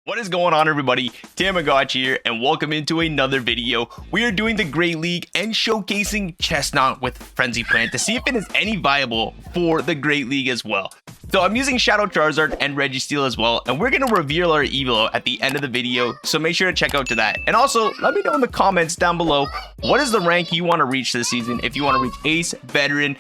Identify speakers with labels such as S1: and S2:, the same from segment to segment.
S1: What is going on, everybody? Thammagotcha here, and welcome into another video. We are doing the Great League and showcasing Chestnut with Frenzy Plant to see if it is any viable for the Great League as well. So I'm using Shadow Charizard and Registeel as well, and we're going to reveal our ELO at the end of the video, so make sure to check out to that. And also, let me know in the comments down below, what is the rank you want to reach this season? If you want to reach Ace, Veteran,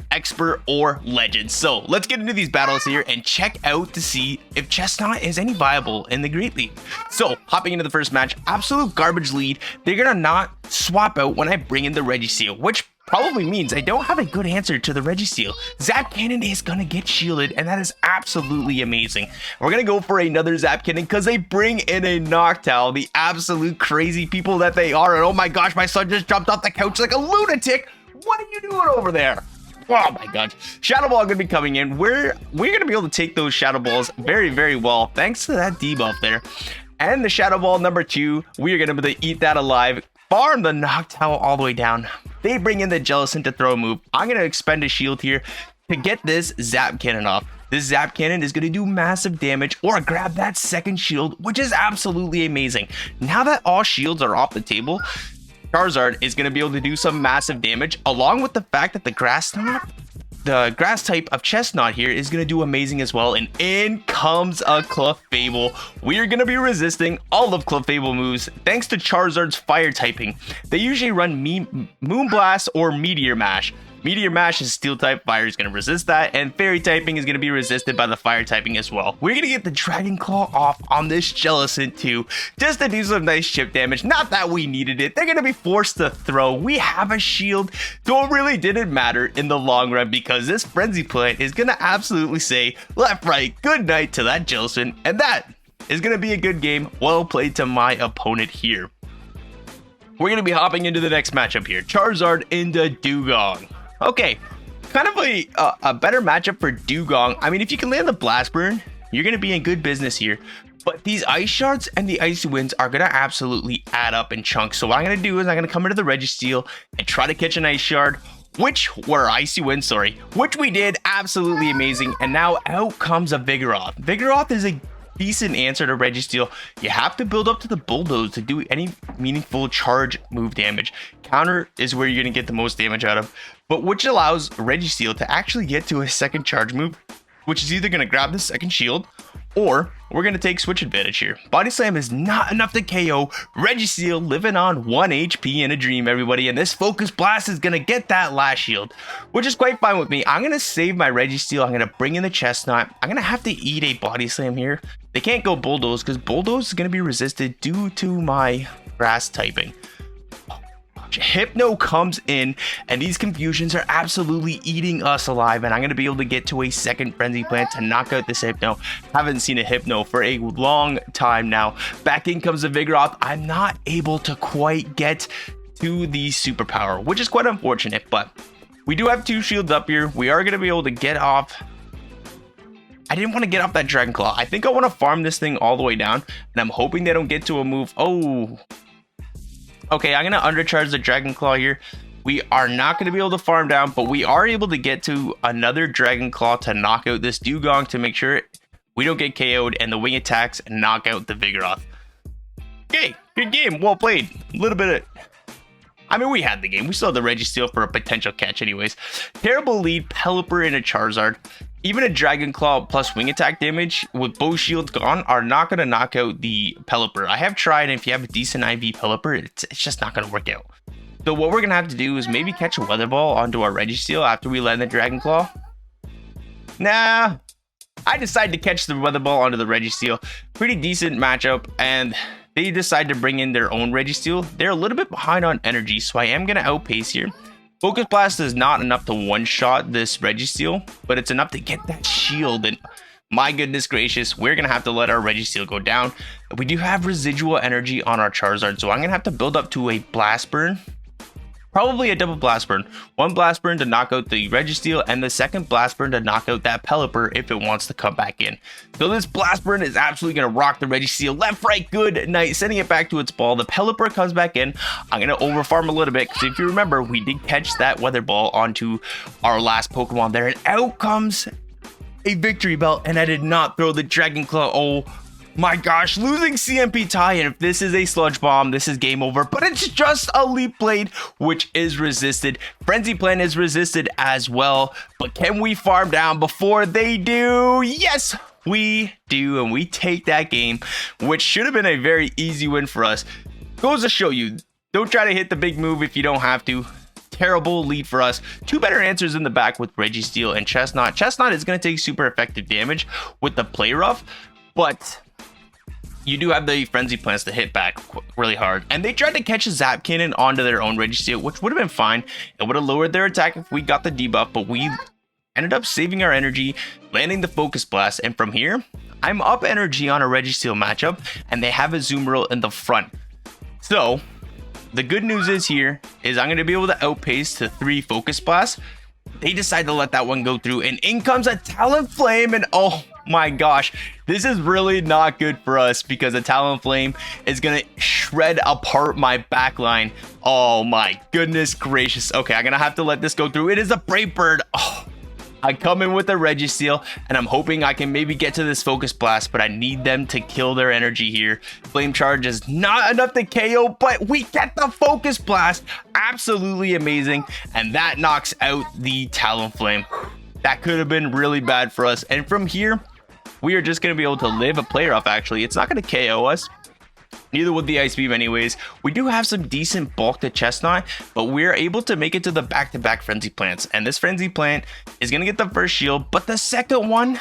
S1: Expert, or Legend. So let's get into these battles here and check out to see if Chestnut is any viable in the Great League. So hopping into the first match, absolute garbage lead. They're gonna not swap out when I bring in the Registeel, which probably means I don't have a good answer to the Registeel. Zap Cannon is gonna get shielded, and that is absolutely amazing. We're gonna go for another Zap Cannon because they bring in a Noctowl, the absolute crazy people that they are. And oh my gosh, my son just jumped off the couch like a lunatic. What are you doing over there? Oh my god. Shadow Ball gonna be coming in. We're gonna be able to take those Shadow Balls very, very well, thanks to that debuff there. And the Shadow Ball number 2, we are gonna be able to eat that alive, farm the Noctowl all the way down. They bring in the Jellicent to throw a move. I'm gonna expend a shield here to get this Zap Cannon off. This Zap Cannon is gonna do massive damage or grab that second shield, which is absolutely amazing. Now that all shields are off the table, Charizard is going to be able to do some massive damage, along with the fact that the grass type of Chestnut here is going to do amazing as well. And in comes a Clefable. We are going to be resisting all of Clefable moves thanks to Charizard's fire typing. They usually run Moonblast or Meteor Mash. Meteor Mash is steel type, fire is going to resist that, and fairy typing is going to be resisted by the fire typing as well. We're going to get the Dragon Claw off on this Jellicent too, just to do some nice chip damage. Not that we needed it. They're going to be forced to throw. We have a shield, so it really didn't matter in the long run because this Frenzy Plant is going to absolutely say left, right, good night to that Jellicent, and that is going to be a good game. Well played to my opponent here. We're going to be hopping into the next matchup here. Charizard into Dewgong. Okay, kind of a better matchup for Dewgong. I mean, if you can land the Blast Burn, you're going to be in good business here. But these Ice Shards and the Icy Winds are going to absolutely add up in chunks. So what I'm going to do is I'm going to come into the Registeel and try to catch an Ice Shard, which we did absolutely amazing. And now out comes a Vigoroth. Vigoroth is a decent answer to Registeel. You have to build up to the Bulldoze to do any meaningful charge move damage. Counter is where you're going to get the most damage out of, but which allows Registeel to actually get to a second charge move, which is either going to grab the second shield or we're going to take switch advantage here. Body Slam is not enough to KO. Registeel living on 1 HP in a dream, everybody, and this Focus Blast is going to get that last shield, which is quite fine with me. I'm going to save my Registeel. I'm going to bring in the Chestnut. I'm going to have to eat a Body Slam here. They can't go Bulldoze because Bulldoze is going to be resisted due to my grass typing. Hypno comes in, and these confusions are absolutely eating us alive, and I'm going to be able to get to a second Frenzy Plant to knock out this Hypno. Haven't seen a Hypno for a long time now. Back in comes the Vigoroth. I'm not able to quite get to the superpower, which is quite unfortunate, but we do have 2 shields up here. We are going to be able to get off. I didn't want to get off that Dragon Claw. I think I want to farm this thing all the way down, and I'm hoping they don't get to a move. Oh, okay, I'm going to undercharge the Dragon Claw here. We are not going to be able to farm down, but we are able to get to another Dragon Claw to knock out this Dewgong to make sure we don't get KO'd and the wing attacks and knock out the Vigoroth. Okay, good game. Well played. A little bit of... I mean, we had the game. We still had the Registeel for a potential catch anyways. Terrible lead, Pelipper and a Charizard. Even a Dragon Claw plus wing attack damage with both shields gone are not going to knock out the Pelipper. I have tried, and if you have a decent IV Pelipper, it's just not going to work out. So what we're going to have to do is maybe catch a Weather Ball onto our Registeel after we land the Dragon Claw. Nah, I decided to catch the Weather Ball onto the Registeel. Pretty decent matchup, and they decide to bring in their own Registeel. They're a little bit behind on energy, so I am going to outpace here. Focus Blast is not enough to one-shot this Registeel, but it's enough to get that shield, and my goodness gracious, we're going to have to let our Registeel go down. We do have residual energy on our Charizard, so I'm going to have to build up to a Blast Burn. Probably a double Blast Burn. 1 Blast Burn to knock out the Registeel, and the second Blast Burn to knock out that Pelipper if it wants to come back in. So this Blast Burn is absolutely going to rock the Registeel. Left, right, good night. Sending it back to its ball. The Pelipper comes back in. I'm going to overfarm a little bit, because if you remember, we did catch that Weather Ball onto our last Pokemon there. And out comes a Victory Belt, and I did not throw the Dragon Claw. Oh my gosh, losing CMP tie, and if this is a Sludge Bomb, this is game over, but it's just a Leaf Blade, which is resisted. Frenzy Plant is resisted as well, but can we farm down before they do? Yes, we do, and we take that game, which should have been a very easy win for us. Goes to show you, don't try to hit the big move if you don't have to. Terrible lead for us. Two better answers in the back with Registeel and Chestnut. Chestnut is going to take super effective damage with the Play Rough, but you do have the Frenzy Plants to hit back really hard. And they tried to catch a Zap Cannon onto their own Registeel, which would have been fine. It would have lowered their attack if we got the debuff, but we ended up saving our energy, landing the Focus Blast, and from here, I'm up energy on a Registeel matchup, and they have a Azumarill in the front. So the good news is here is I'm going to be able to outpace to 3 Focus Blasts. They decide to let that one go through, and in comes a Talonflame, and oh my gosh, this is really not good for us because a Talonflame is going to shred apart my backline. Oh my goodness gracious. Okay, I'm going to have to let this go through. It is a Brave Bird. Oh, I come in with a Registeel, and I'm hoping I can maybe get to this Focus Blast, but I need them to kill their energy here. Flame Charge is not enough to KO, but we get the Focus Blast. Absolutely amazing, and that knocks out the Talonflame. That could have been really bad for us, and from here, we are just going to be able to live a Play Rough, actually. It's not going to KO us. Neither would the Ice Beam anyways. We do have some decent bulk to Chestnut, but we're able to make it to the back-to-back Frenzy Plants. And this Frenzy Plant is going to get the first shield, but the second one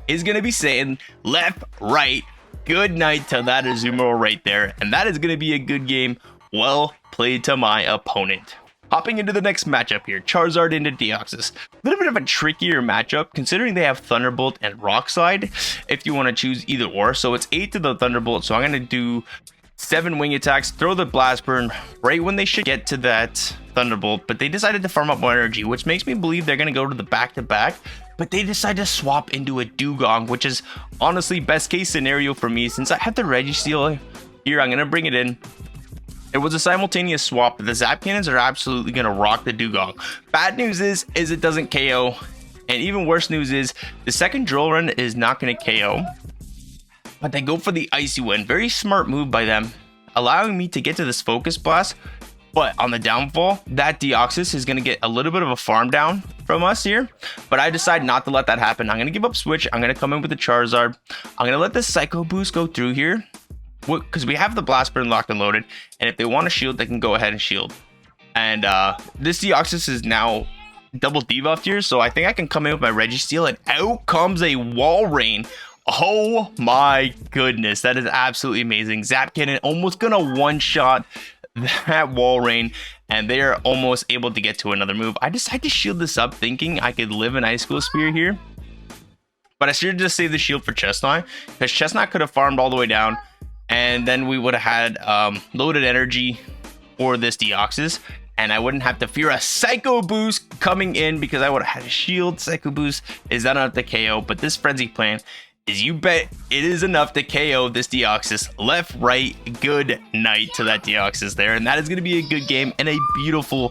S1: is going to be saying left, right, good night to that Azumarill right there. And that is going to be a good game. Well played to my opponent. Hopping into the next matchup here, Charizard into Deoxys. A little bit of a trickier matchup considering they have Thunderbolt and Rock Slide if you want to choose either or. So it's 8 to the Thunderbolt, so I'm going to do 7 wing attacks, throw the Blast Burn right when they should get to that Thunderbolt, but they decided to farm up more energy, which makes me believe they're going to go to the back-to-back, but they decide to swap into a Dugong, which is honestly best case scenario for me since I have the Registeel here. I'm going to bring it in. It was a simultaneous swap, but the Zap Cannons are absolutely going to rock the Dugong. Bad news is it doesn't KO. And even worse news is the second Drill Run is not going to KO. But they go for the Icy Wind. Very smart move by them, allowing me to get to this Focus Blast. But on the downfall, that Deoxys is going to get a little bit of a farm down from us here. But I decide not to let that happen. I'm going to give up Switch. I'm going to come in with the Charizard. I'm going to let the Psycho Boost go through here, because we have the Blast Burn locked and loaded, and if they want to shield, they can go ahead and shield. And this Deoxys is now double debuffed here, so I think I can come in with my Registeel, and out comes a Wall Rain. Oh my goodness, that is absolutely amazing. Zap Cannon almost gonna one-shot that Wall Rain, and they are almost able to get to another move. I decided to shield this up thinking I could live an Ice School Spear here, but I should just save the shield for Chestnut, because Chestnut could have farmed all the way down, and then we would have had loaded energy for this Deoxys, and I wouldn't have to fear a Psycho Boost coming in because I would have had a shield. Psycho Boost is not enough to KO, but this Frenzy Plant is, you bet it is enough to KO this Deoxys. Left, right, good night to that Deoxys there, and that is going to be a good game and a beautiful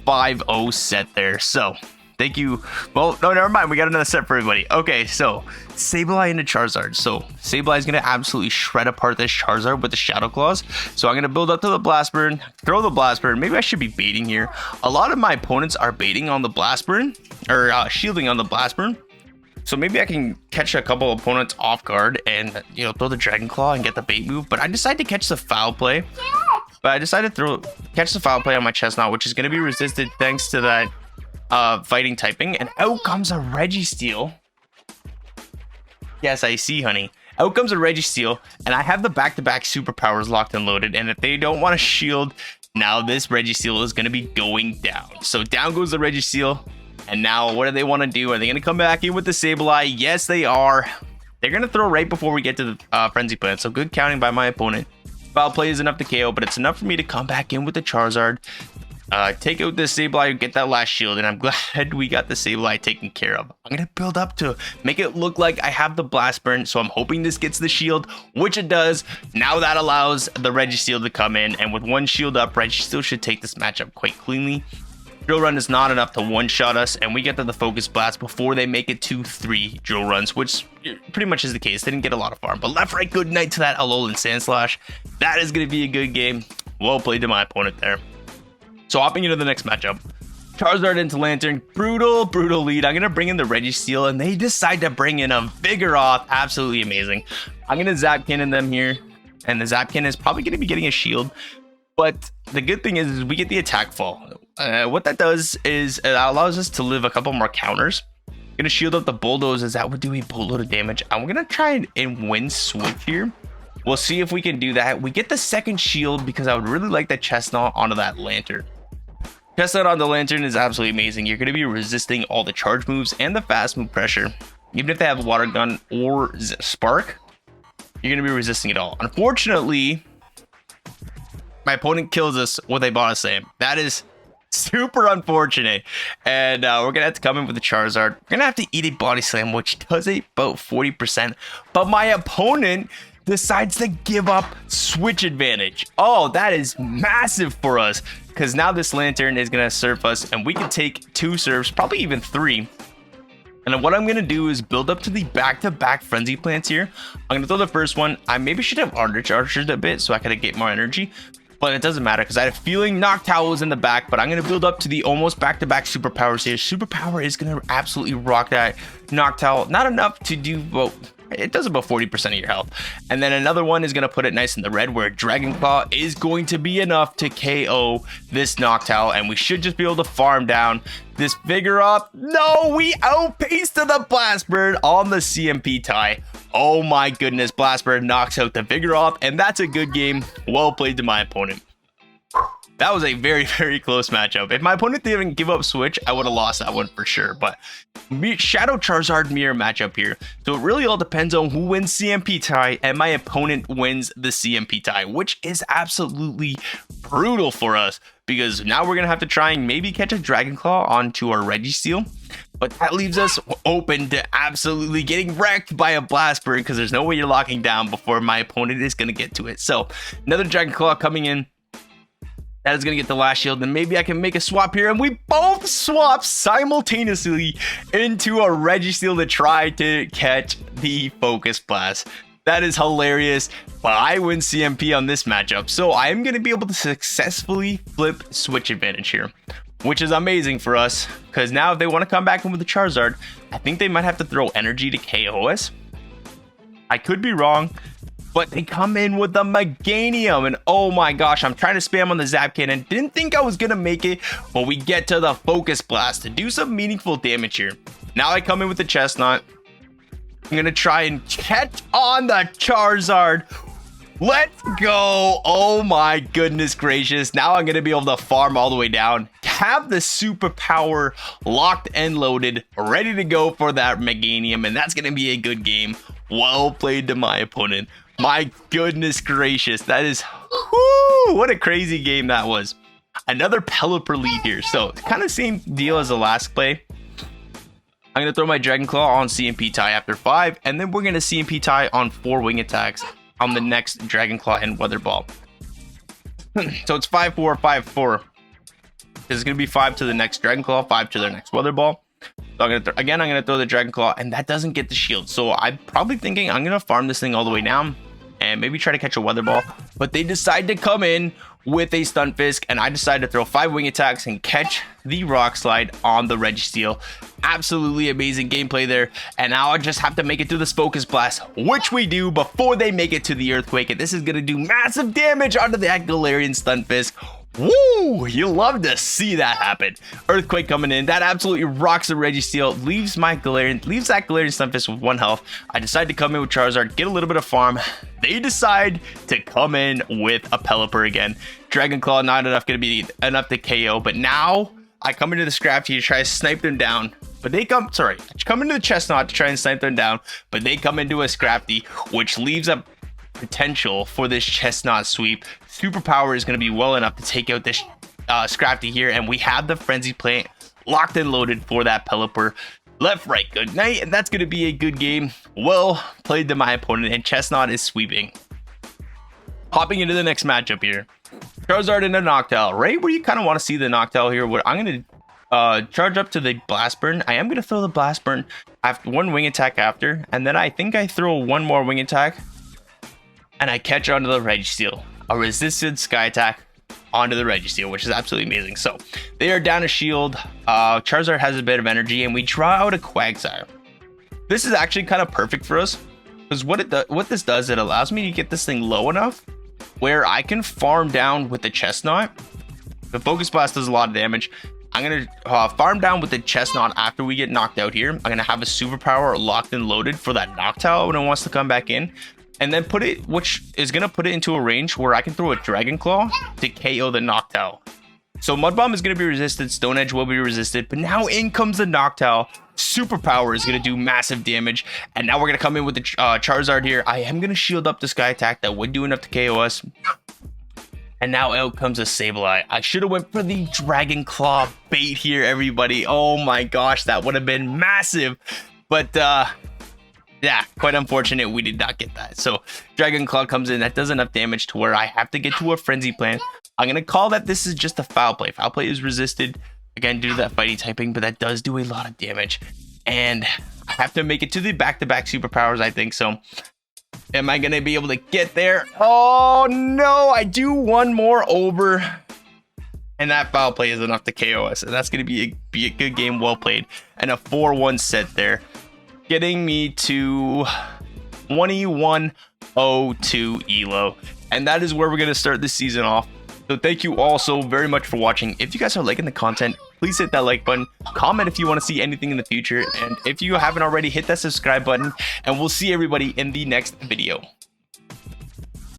S1: 5-0 set there. So thank you. Well, no, never mind. We got another set for everybody. Okay, so Sableye into Charizard. So Sableye is going to absolutely shred apart this Charizard with the Shadow Claws. So I'm going to build up to the Blast Burn, throw the Blast Burn. Maybe I should be baiting here. A lot of my opponents are baiting on the Blast Burn, or shielding on the Blast Burn. So maybe I can catch a couple opponents off guard and, you know, throw the Dragon Claw and get the bait move. But I decided to catch the Foul Play. But I decided to catch the Foul Play on my Chestnut, which is going to be resisted thanks to that fighting typing, and out comes a Registeel. Yes, I see, honey. Out comes a Registeel, and I have the back-to-back superpowers locked and loaded, and if they don't want to shield, now this Registeel is going to be going down. So down goes the Registeel, and now what do they want to do? Are they going to come back in with the Sableye? Yes, they are. They're going to throw right before we get to the Frenzy Plant, so good counting by my opponent. Foul Play is enough to KO, but it's enough for me to come back in with the Charizard, take out this Sableye, get that last shield, and I'm glad we got the Sableye taken care of. I'm going to build up to make it look like I have the Blast Burn, so I'm hoping this gets the shield, which it does. Now that allows the Registeel to come in, and with one shield up, Registeel should take this matchup quite cleanly. Drill Run is not enough to one-shot us, and we get to the Focus Blast before they make it to 3 Drill Runs, which pretty much is the case. They didn't get a lot of farm, but left, right, good night to that Alolan Sandslash. That is going to be a good game. Well played to my opponent there. So hopping into the next matchup. Charizard into Lantern, brutal lead. I'm going to bring in the Registeel, and they decide to bring in a Vigoroth. Absolutely amazing. I'm going to Zap Cannon them here, and the Zap Cannon is probably going to be getting a shield. But the good thing is we get the attack fall. What that does is it allows us to live a couple more counters. I'm going to shield up the Bulldoze as that would do a boatload of damage. I'm going to try and win switch here. We'll see if we can do that. We get the second shield because I would really like that Chestnut onto that Lantern. Chestnut on the Lantern is absolutely amazing. You're going to be resisting all the charge moves and the fast move pressure. Even if they have Water Gun or Spark, you're going to be resisting it all. Unfortunately, my opponent kills us with a Body Slam. That is super unfortunate. And we're going to have to come in with the Charizard. We're going to have to eat a Body Slam, which does about 40%. But my opponent decides to give up switch advantage. Oh, that is massive for us. Because now this Lantern is going to surf us. And we can take 2 surfs, probably even 3. And what I'm going to do is build up to the back-to-back Frenzy Plants here. I'm going to throw the first one. I maybe should have Archer a bit so I could get more energy. But it doesn't matter because I had a feeling Noctowl was in the back. But I'm going to build up to the almost back-to-back Superpowers here. Superpower is going to absolutely rock that Noctowl. Not enough to do... well, it does about 40% of your health. And then another one is going to put it nice in the red where Dragon Claw is going to be enough to KO this Noctowl. And we should just be able to farm down this Vigoroth. No, we outpaced the Blast Bird on the CMP tie. Oh my goodness, Blast Bird knocks out the Vigoroth. And that's a good game. Well played to my opponent. That was a very close matchup. If my opponent didn't give up switch, I would have lost that one for sure. But Shadow Charizard mirror matchup here. So it really all depends on who wins CMP tie, and my opponent wins the CMP tie, which is absolutely brutal for us because now we're going to have to try and maybe catch a Dragon Claw onto our Registeel. But that leaves us open to absolutely getting wrecked by a Blast Bird because there's no way you're locking down before my opponent is going to get to it. So another Dragon Claw coming in. That is going to get the last shield, and maybe I can make a swap here, and we both swap simultaneously into a Registeel to try to catch the Focus Blast. That is hilarious, but I win CMP on this matchup, so I am going to be able to successfully flip switch advantage here, which is amazing for us, because now if they want to come back in with the Charizard, I think they might have to throw energy to KO us. I could be wrong. But they come in with the Meganium, and oh my gosh, I'm trying to spam on the Zap Cannon. Didn't think I was going to make it, but we get to the Focus Blast to do some meaningful damage here. Now I come in with the Chestnut. I'm going to try and catch on the Charizard. Let's go. Oh my goodness gracious. Now I'm going to be able to farm all the way down. Have the Superpower locked and loaded, ready to go for that Meganium, and that's going to be a good game. Well played to my opponent. My goodness gracious, that is, whoo, what a crazy game that was. Another Pelipper lead here, so kind of same deal as the last play. I'm going to throw my Dragon Claw on CMP tie after 5, and then we're going to CMP tie on 4 wing attacks on the next Dragon Claw and Weather Ball. So it's 5-4, 5-4. It's going to be 5 to the next Dragon Claw, 5 to their next Weather Ball. So I'm going to throw the Dragon Claw, and that doesn't get the shield. So I'm probably thinking I'm going to farm this thing all the way down and maybe try to catch a Weather Ball. But they decide to come in with a Stunfisk, and I decide to throw 5 wing attacks and catch the Rock Slide on the Registeel. Absolutely amazing gameplay there. And now I just have to make it to this Focus Blast, which we do before they make it to the Earthquake. And this is going to do massive damage onto the Galarian Stunfisk. Woo! You love to see that happen. Earthquake coming in. That absolutely rocks the Registeel. Leaves that Galarian Stunfisk with 1 health. I decide to come in with Charizard, get a little bit of farm. They decide to come in with a Pelipper again. Dragon Claw not enough going to be enough to KO, but now I come into the Scrafty to try to snipe them down. But they come into the Chestnut to try and snipe them down, but they come into a Scrafty, which leaves a potential for this Chestnut sweep. Superpower is going to be well enough to take out this Scrafty here, and we have the Frenzy Plant locked and loaded for that Pelipper. Left, right, good night, and that's going to be a good game. Well played to my opponent, and Chestnut is sweeping. Hopping into the next matchup here. Charizard and a Noctowl, right where you kind of want to see the Noctowl here. What I'm going to charge up to the blast burn. I am gonna throw the blast burn after one wing attack after, and then I think I throw one more wing attack, and I catch onto the Registeel, a resisted sky attack onto the Registeel, which is absolutely amazing. So they are down a shield. Charizard has a bit of energy, and we draw out a Quagsire. This is actually kind of perfect for us because what this does, it allows me to get this thing low enough where I can farm down with the Chestnut. The Focus Blast does a lot of damage. I'm going to farm down with the Chestnut after we get knocked out here. I'm going to have a superpower locked and loaded for that Noctowl when it wants to come back in. And then put it, which is going to put it into a range where I can throw a Dragon Claw to KO the Noctowl. So Mud Bomb is going to be resisted. Stone Edge will be resisted. But now in comes the Noctowl. Superpower is going to do massive damage. And now we're going to come in with the Charizard here. I am going to shield up the Sky Attack. That would do enough to KO us. And now out comes a Sableye. I should have went for the Dragon Claw bait here, everybody. Oh my gosh, that would have been massive. But yeah, quite unfortunate we did not get that. So Dragon Claw comes in. That does enough damage to where I have to get to a Frenzy Plant. I'm going to call that this is just a Foul Play. Foul Play is resisted, again, due to that fighting typing, but that does do a lot of damage. And I have to make it to the back-to-back superpowers, I think. So am I going to be able to get there? Oh, no. I do one more over. And that Foul Play is enough to KO us. And that's going to be a good game, well played. And a 4-1 set there, getting me to 2102 ELO. And that is where we're going to start this season off. So thank you all so very much for watching. If you guys are liking the content, please hit that like button. Comment if you want to see anything in the future. And if you haven't already, hit that subscribe button. And we'll see everybody in the next video.